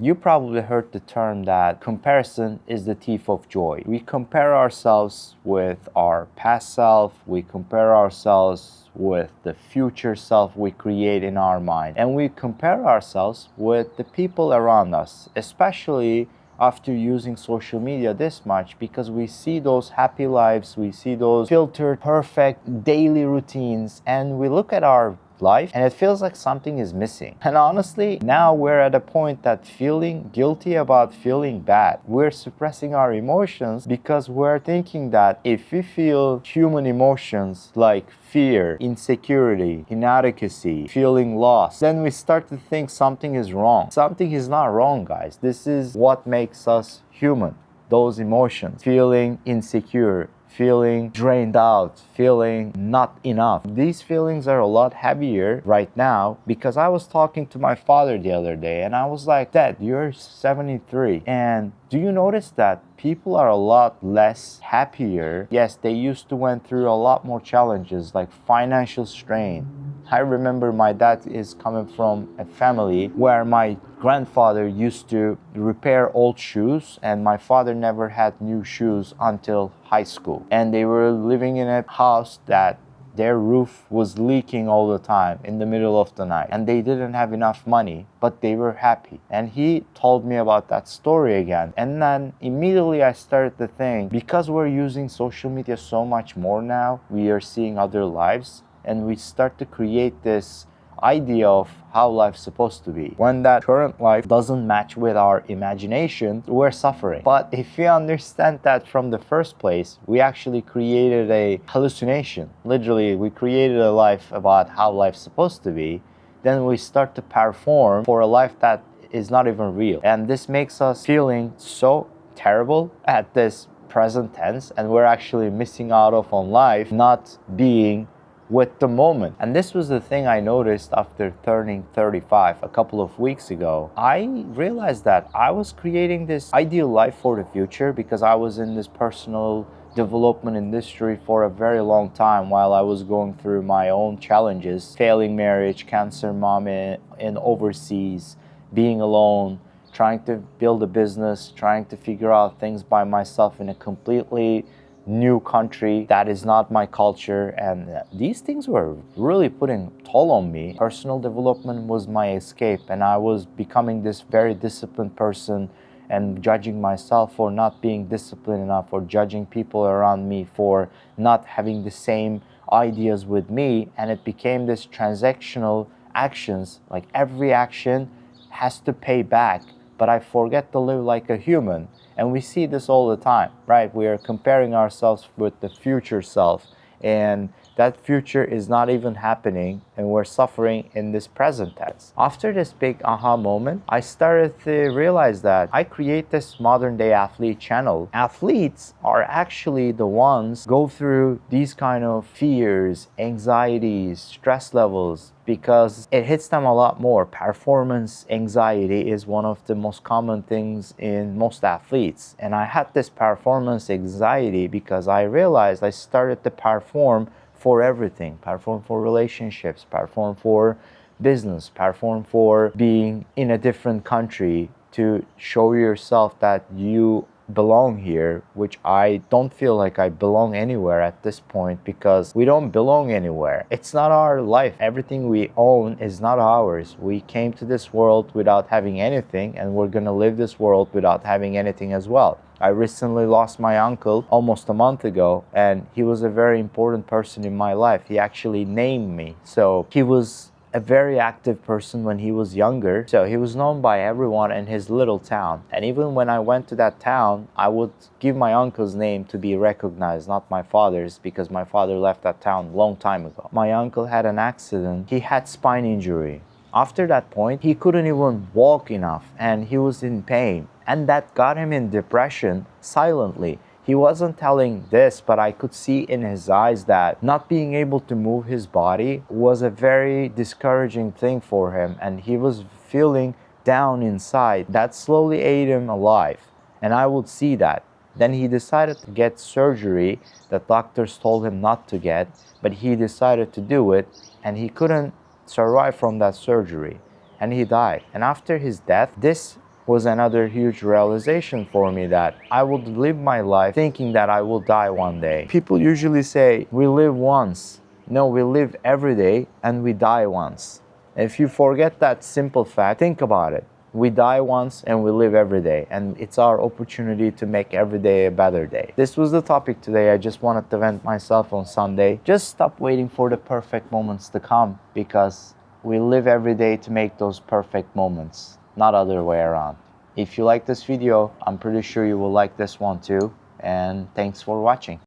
You probably heard the term that comparison is the thief of joy. We compare ourselves with our past self, we compare ourselves with the future self we create in our mind, and we compare ourselves with the people around us, especially after using social media this much, because we see those happy lives, we see those filtered, perfect daily routines, and we look at our life and it feels like something is missing. And honestly, now we're at a point that feeling guilty about feeling bad. We're suppressing our emotions because we're thinking that if we feel human emotions like fear, insecurity, inadequacy, feeling lost, then we start to think something is wrong. Something is not wrong, guys. This is what makes us human. Those emotions, feeling insecure, feeling drained out, feeling not enough. These feelings are a lot heavier right now because I was talking to my father the other day and I was like, Dad, you're 73. And do you notice that people are a lot less happier? Yes, they used to went through a lot more challenges like financial strain. I remember my dad is coming from a family where my grandfather used to repair old shoes and my father never had new shoes until high school. And they were living in a house that their roof was leaking all the time in the middle of the night and they didn't have enough money, but they were happy. And he told me about that story again. And then immediately I started to think, because we're using social media so much more now, we are seeing other lives and we start to create this idea of how life's supposed to be. When that current life doesn't match with our imagination, we're suffering. But if we understand that from the first place, we actually created a hallucination. Literally, we created a life about how life's supposed to be, then we start to perform for a life that is not even real. And this makes us feeling so terrible at this present tense, and we're actually missing out on life, not being with the moment. And this was the thing I noticed after turning 35 a couple of weeks ago. I realized that I was creating this ideal life for the future because I was in this personal development industry for a very long time while I was going through my own challenges, failing marriage, cancer mom in overseas, being alone, trying to build a business, trying to figure out things by myself in a completely new country that is not my culture, and these things were really putting toll on me. Personal development was my escape, and I was becoming this very disciplined person and judging myself for not being disciplined enough, or judging people around me for not having the same ideas with me. And it became this transactional actions, like every action has to pay back, but I forget to live like a human. And we see this all the time, right? We are comparing ourselves with the future self, and that future is not even happening, and we're suffering in this present tense. After this big aha moment, I started to realize that I create this modern day athlete channel. Athletes are actually the ones go through these kind of fears, anxieties, stress levels, because it hits them a lot more. Performance anxiety is one of the most common things in most athletes. And I had this performance anxiety because I realized I started to perform for everything. Perform for relationships, perform for business, perform for being in a different country to show yourself that you belong here, which I don't feel like I belong anywhere at this point, because we don't belong anywhere. It's not our life. Everything we own is not ours. We came to this world without having anything, and we're gonna live this world without having anything as well. I recently lost my uncle almost a month ago, and he was a very important person in my life. He actually named me. So he was a very active person when he was younger. So he was known by everyone in his little town. And even when I went to that town, I would give my uncle's name to be recognized, not my father's, because my father left that town a long time ago. My uncle had an accident. He had spine injury. After that point, he couldn't even walk enough, and he was in pain. And that got him in depression silently. He wasn't telling this, but I could see in his eyes that not being able to move his body was a very discouraging thing for him, and he was feeling down inside. That slowly ate him alive, and I would see that. Then he decided to get surgery that doctors told him not to get, but he decided to do it, and he couldn't survive from that surgery, and he died. And after his death, this was another huge realization for me, that I would live my life thinking that I will die one day. People usually say we live once. No, we live every day and we die once. If you forget that simple fact, think about it. We die once and we live every day, and it's our opportunity to make every day a better day. This was the topic today. I just wanted to vent myself on Sunday. Just stop waiting for the perfect moments to come, because we live every day to make those perfect moments, not other way around. If you like this video, I'm pretty sure you will like this one too, and thanks for watching.